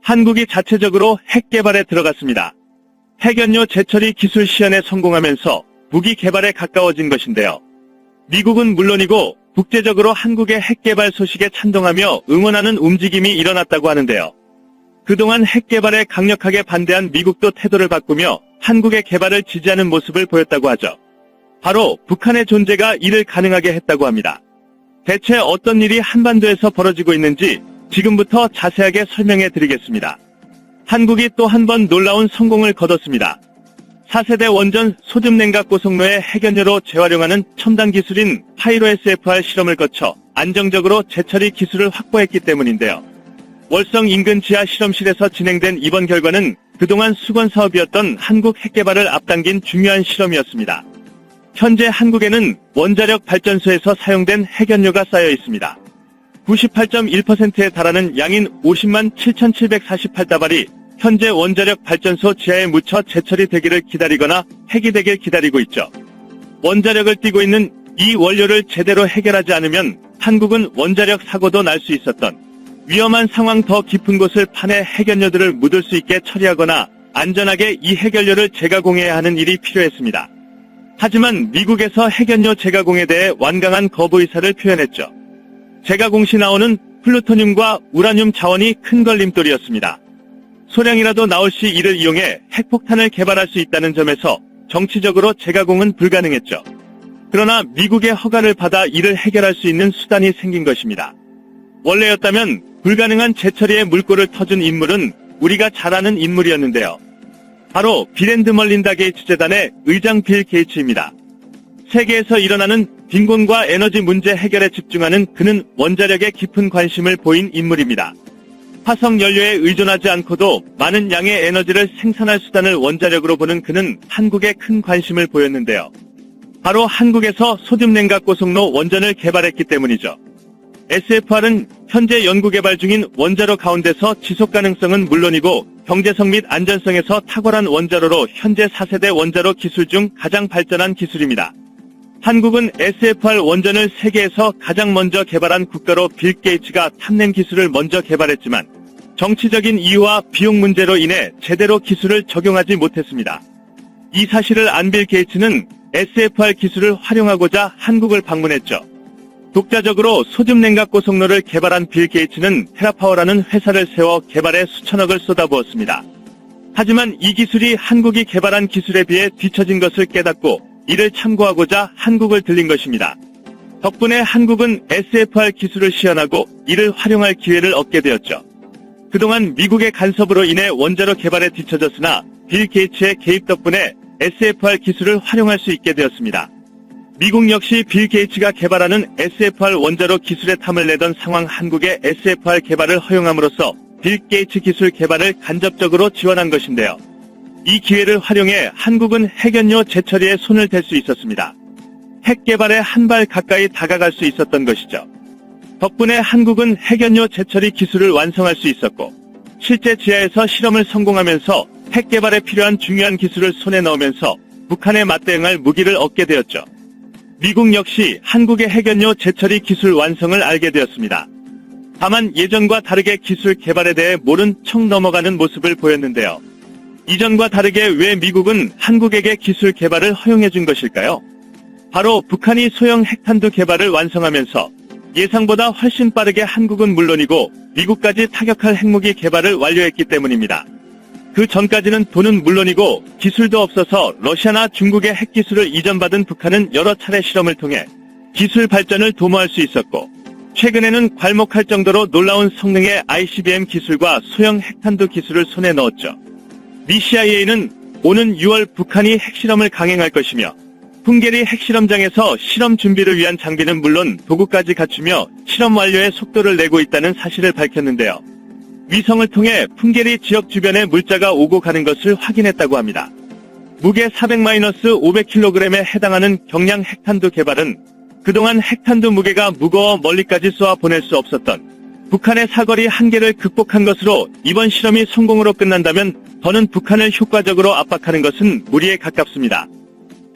한국이 자체적으로 핵 개발에 들어갔습니다. 핵연료 재처리 기술 시연에 성공하면서 무기 개발에 가까워진 것인데요. 미국은 물론이고 국제적으로 한국의 핵 개발 소식에 찬동하며 응원하는 움직임이 일어났다고 하는데요. 그동안 핵 개발에 강력하게 반대한 미국도 태도를 바꾸며 한국의 개발을 지지하는 모습을 보였다고 하죠. 바로 북한의 존재가 이를 가능하게 했다고 합니다. 대체 어떤 일이 한반도에서 벌어지고 있는지 지금부터 자세하게 설명해 드리겠습니다. 한국이 또 한 번 놀라운 성공을 거뒀습니다. 4세대 원전 소듐 냉각 고속로의 핵연료로 재활용하는 첨단 기술인 파이로 SFR 실험을 거쳐 안정적으로 재처리 기술을 확보했기 때문인데요. 월성 인근 지하 실험실에서 진행된 이번 결과는 그동안 수건 사업이었던 한국 핵개발을 앞당긴 중요한 실험이었습니다. 현재 한국에는 원자력 발전소에서 사용된 핵연료가 쌓여 있습니다. 98.1%에 달하는 양인 50만 7,748다발이 현재 원자력 발전소 지하에 묻혀 재처리 되기를 기다리거나 핵이 되길 기다리고 있죠. 원자력을 띠고 있는 이 원료를 제대로 해결하지 않으면 한국은 원자력 사고도 날 수 있었던 위험한 상황 더 깊은 곳을 파내 핵연료들을 묻을 수 있게 처리하거나 안전하게 이 핵연료를 재가공해야 하는 일이 필요했습니다. 하지만 미국에서 핵연료 재가공에 대해 완강한 거부 의사를 표현했죠. 재가공 시 나오는 플루토늄과 우라늄 자원이 큰 걸림돌이었습니다. 소량이라도 나올 시 이를 이용해 핵폭탄을 개발할 수 있다는 점에서 정치적으로 재가공은 불가능했죠. 그러나 미국의 허가를 받아 이를 해결할 수 있는 수단이 생긴 것입니다. 원래였다면 불가능한 재처리의 물꼬를 터준 인물은 우리가 잘 아는 인물이었는데요. 바로 빌 앤드 멀린다 게이츠 재단의 의장 빌 게이츠입니다. 세계에서 일어나는 빈곤과 에너지 문제 해결에 집중하는 그는 원자력에 깊은 관심을 보인 인물입니다. 화석 연료에 의존하지 않고도 많은 양의 에너지를 생산할 수단을 원자력으로 보는 그는 한국에 큰 관심을 보였는데요. 바로 한국에서 소듐 냉각 고속로 원전을 개발했기 때문이죠. SFR은 현재 연구개발 중인 원자로 가운데서 지속가능성은 물론이고 경제성 및 안전성에서 탁월한 원자로로 현재 4세대 원자로 기술 중 가장 발전한 기술입니다. 한국은 SFR 원전을 세계에서 가장 먼저 개발한 국가로 빌 게이츠가 탐낸 기술을 먼저 개발했지만 정치적인 이유와 비용 문제로 인해 제대로 기술을 적용하지 못했습니다. 이 사실을 안 빌 게이츠는 SFR 기술을 활용하고자 한국을 방문했죠. 독자적으로 소듐 냉각 고속로를 개발한 빌 게이츠는 테라파워라는 회사를 세워 개발에 수천억을 쏟아부었습니다. 하지만 이 기술이 한국이 개발한 기술에 비해 뒤처진 것을 깨닫고 이를 참고하고자 한국을 들린 것입니다. 덕분에 한국은 SFR 기술을 시연하고 이를 활용할 기회를 얻게 되었죠. 그동안 미국의 간섭으로 인해 원자로 개발에 뒤처졌으나 빌 게이츠의 개입 덕분에 SFR 기술을 활용할 수 있게 되었습니다. 미국 역시 빌 게이츠가 개발하는 SFR 원자로 기술에 탐을 내던 상황 한국의 SFR 개발을 허용함으로써 빌 게이츠 기술 개발을 간접적으로 지원한 것인데요. 이 기회를 활용해 한국은 핵연료 재처리에 손을 댈 수 있었습니다. 핵 개발에 한 발 가까이 다가갈 수 있었던 것이죠. 덕분에 한국은 핵연료 재처리 기술을 완성할 수 있었고 실제 지하에서 실험을 성공하면서 핵 개발에 필요한 중요한 기술을 손에 넣으면서 북한에 맞대응할 무기를 얻게 되었죠. 미국 역시 한국의 핵연료 재처리 기술 완성을 알게 되었습니다. 다만 예전과 다르게 기술 개발에 대해 모른 척 넘어가는 모습을 보였는데요. 이전과 다르게 왜 미국은 한국에게 기술 개발을 허용해 준 것일까요? 바로 북한이 소형 핵탄두 개발을 완성하면서 예상보다 훨씬 빠르게 한국은 물론이고 미국까지 타격할 핵무기 개발을 완료했기 때문입니다. 그 전까지는 돈은 물론이고 기술도 없어서 러시아나 중국의 핵기술을 이전받은 북한은 여러 차례 실험을 통해 기술 발전을 도모할 수 있었고 최근에는 괄목할 정도로 놀라운 성능의 ICBM 기술과 소형 핵탄두 기술을 손에 넣었죠. 미 CIA는 오는 6월 북한이 핵실험을 강행할 것이며 풍계리 핵실험장에서 실험 준비를 위한 장비는 물론 도구까지 갖추며 실험 완료에 속도를 내고 있다는 사실을 밝혔는데요. 위성을 통해 풍계리 지역 주변에 물자가 오고 가는 것을 확인했다고 합니다. 무게 400-500kg에 해당하는 경량 핵탄두 개발은 그동안 핵탄두 무게가 무거워 멀리까지 쏘아 보낼 수 없었던 북한의 사거리 한계를 극복한 것으로 이번 실험이 성공으로 끝난다면 더는 북한을 효과적으로 압박하는 것은 무리에 가깝습니다.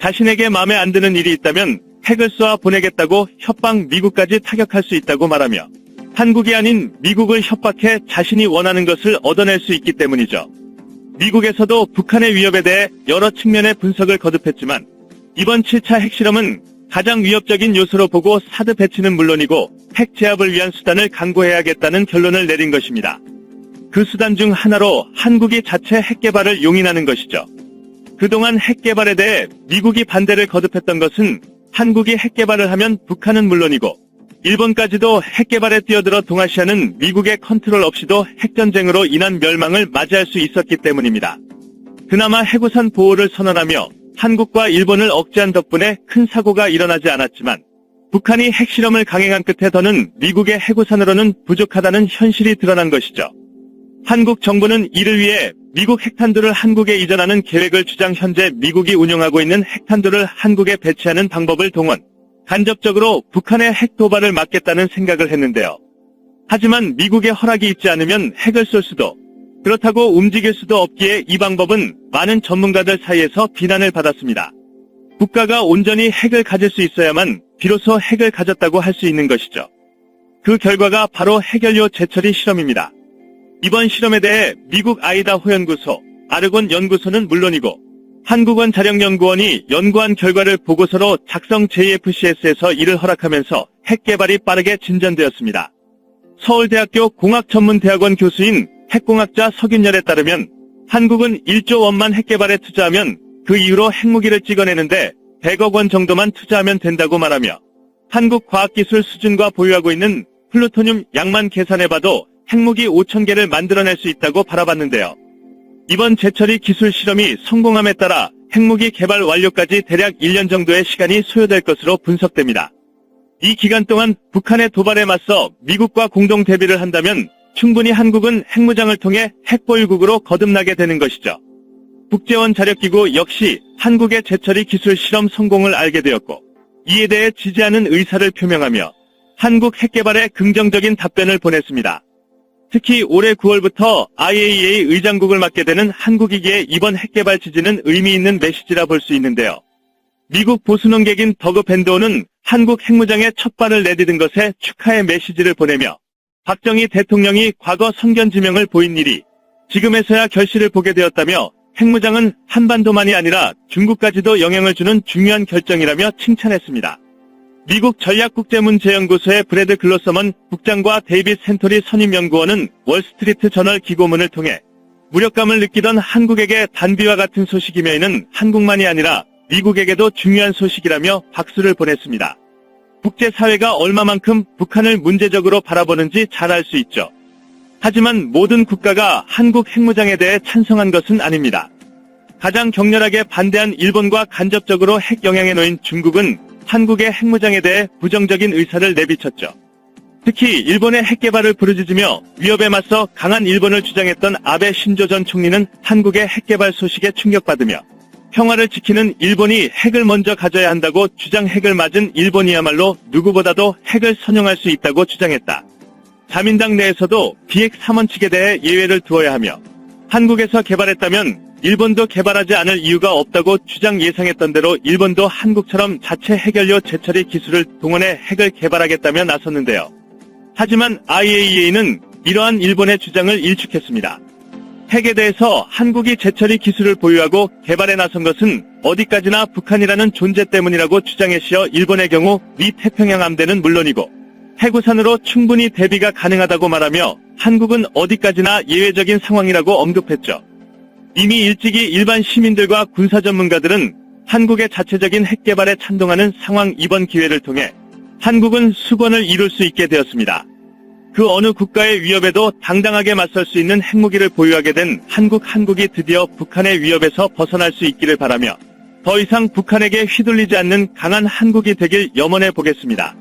자신에게 마음에 안 드는 일이 있다면 핵을 쏘아 보내겠다고 협박 미국까지 타격할 수 있다고 말하며 한국이 아닌 미국을 협박해 자신이 원하는 것을 얻어낼 수 있기 때문이죠. 미국에서도 북한의 위협에 대해 여러 측면의 분석을 거듭했지만 이번 7차 핵실험은 가장 위협적인 요소로 보고 사드 배치는 물론이고 핵 제압을 위한 수단을 강구해야겠다는 결론을 내린 것입니다. 그 수단 중 하나로 한국이 자체 핵 개발을 용인하는 것이죠. 그동안 핵 개발에 대해 미국이 반대를 거듭했던 것은 한국이 핵 개발을 하면 북한은 물론이고 일본까지도 핵 개발에 뛰어들어 동아시아는 미국의 컨트롤 없이도 핵전쟁으로 인한 멸망을 맞이할 수 있었기 때문입니다. 그나마 해구산 보호를 선언하며 한국과 일본을 억제한 덕분에 큰 사고가 일어나지 않았지만 북한이 핵실험을 강행한 끝에 더는 미국의 해구산으로는 부족하다는 현실이 드러난 것이죠. 한국 정부는 이를 위해 미국 핵탄두를 한국에 이전하는 계획을 주장 현재 미국이 운용하고 있는 핵탄두를 한국에 배치하는 방법을 동원, 간접적으로 북한의 핵 도발을 막겠다는 생각을 했는데요. 하지만 미국의 허락이 있지 않으면 핵을 쏠 수도, 그렇다고 움직일 수도 없기에 이 방법은 많은 전문가들 사이에서 비난을 받았습니다. 국가가 온전히 핵을 가질 수 있어야만 비로소 핵을 가졌다고 할 수 있는 것이죠. 그 결과가 바로 핵연료 재처리 실험입니다. 이번 실험에 대해 미국 아이다호 연구소, 아르곤 연구소는 물론이고 한국원자력연구원이 연구한 결과를 보고서로 작성 JFCS에서 이를 허락하면서 핵 개발이 빠르게 진전되었습니다. 서울대학교 공학전문대학원 교수인 핵공학자 석윤열에 따르면 한국은 1조 원만 핵 개발에 투자하면 그 이후로 핵무기를 찍어내는데 100억 원 정도만 투자하면 된다고 말하며 한국 과학기술 수준과 보유하고 있는 플루토늄 양만 계산해봐도 핵무기 5,000개를 만들어낼 수 있다고 바라봤는데요. 이번 재처리 기술 실험이 성공함에 따라 핵무기 개발 완료까지 대략 1년 정도의 시간이 소요될 것으로 분석됩니다. 이 기간 동안 북한의 도발에 맞서 미국과 공동 대비를 한다면 충분히 한국은 핵무장을 통해 핵보유국으로 거듭나게 되는 것이죠. 국제원자력기구 역시 한국의 재처리 기술 실험 성공을 알게 되었고 이에 대해 지지하는 의사를 표명하며 한국 핵개발에 긍정적인 답변을 보냈습니다. 특히 올해 9월부터 IAEA 의장국을 맡게 되는 한국이기에 이번 핵개발 지지는 의미 있는 메시지라 볼 수 있는데요. 미국 보수논객인 더그 밴도우는 한국 핵무장에 첫 발을 내디딘 것에 축하의 메시지를 보내며 박정희 대통령이 과거 선견지명을 보인 일이 지금에서야 결실을 보게 되었다며 핵무장은 한반도만이 아니라 중국까지도 영향을 주는 중요한 결정이라며 칭찬했습니다. 미국 전략국제문제연구소의 브래드 글로서먼 국장과 데이빗 센토리 선임연구원은 월스트리트 저널 기고문을 통해 무력감을 느끼던 한국에게 단비와 같은 소식이며 이는 한국만이 아니라 미국에게도 중요한 소식이라며 박수를 보냈습니다. 국제사회가 얼마만큼 북한을 문제적으로 바라보는지 잘 알 수 있죠. 하지만 모든 국가가 한국 핵무장에 대해 찬성한 것은 아닙니다. 가장 격렬하게 반대한 일본과 간접적으로 핵 영향에 놓인 중국은 한국의 핵무장에 대해 부정적인 의사를 내비쳤죠. 특히 일본의 핵개발을 부르짖으며 위협에 맞서 강한 일본을 주장했던 아베 신조 전 총리는 한국의 핵개발 소식에 충격받으며 평화를 지키는 일본이 핵을 먼저 가져야 한다고 주장 핵을 맞은 일본이야말로 누구보다도 핵을 선용할 수 있다고 주장했다. 자민당 내에서도 비핵 3원칙에 대해 예외를 두어야 하며 한국에서 개발했다면 일본도 개발하지 않을 이유가 없다고 주장 예상했던 대로 일본도 한국처럼 자체 핵연료 재처리 기술을 동원해 핵을 개발하겠다며 나섰는데요. 하지만 IAEA는 이러한 일본의 주장을 일축했습니다. 핵에 대해서 한국이 재처리 기술을 보유하고 개발에 나선 것은 어디까지나 북한이라는 존재 때문이라고 주장했으며 일본의 경우 미 태평양 함대는 물론이고 해구산으로 충분히 대비가 가능하다고 말하며 한국은 어디까지나 예외적인 상황이라고 언급했죠. 이미 일찍이 일반 시민들과 군사 전문가들은 한국의 자체적인 핵 개발에 찬동하는 상황 이번 기회를 통해 한국은 수권을 이룰 수 있게 되었습니다. 그 어느 국가의 위협에도 당당하게 맞설 수 있는 핵무기를 보유하게 된 한국이 드디어 북한의 위협에서 벗어날 수 있기를 바라며 더 이상 북한에게 휘둘리지 않는 강한 한국이 되길 염원해 보겠습니다.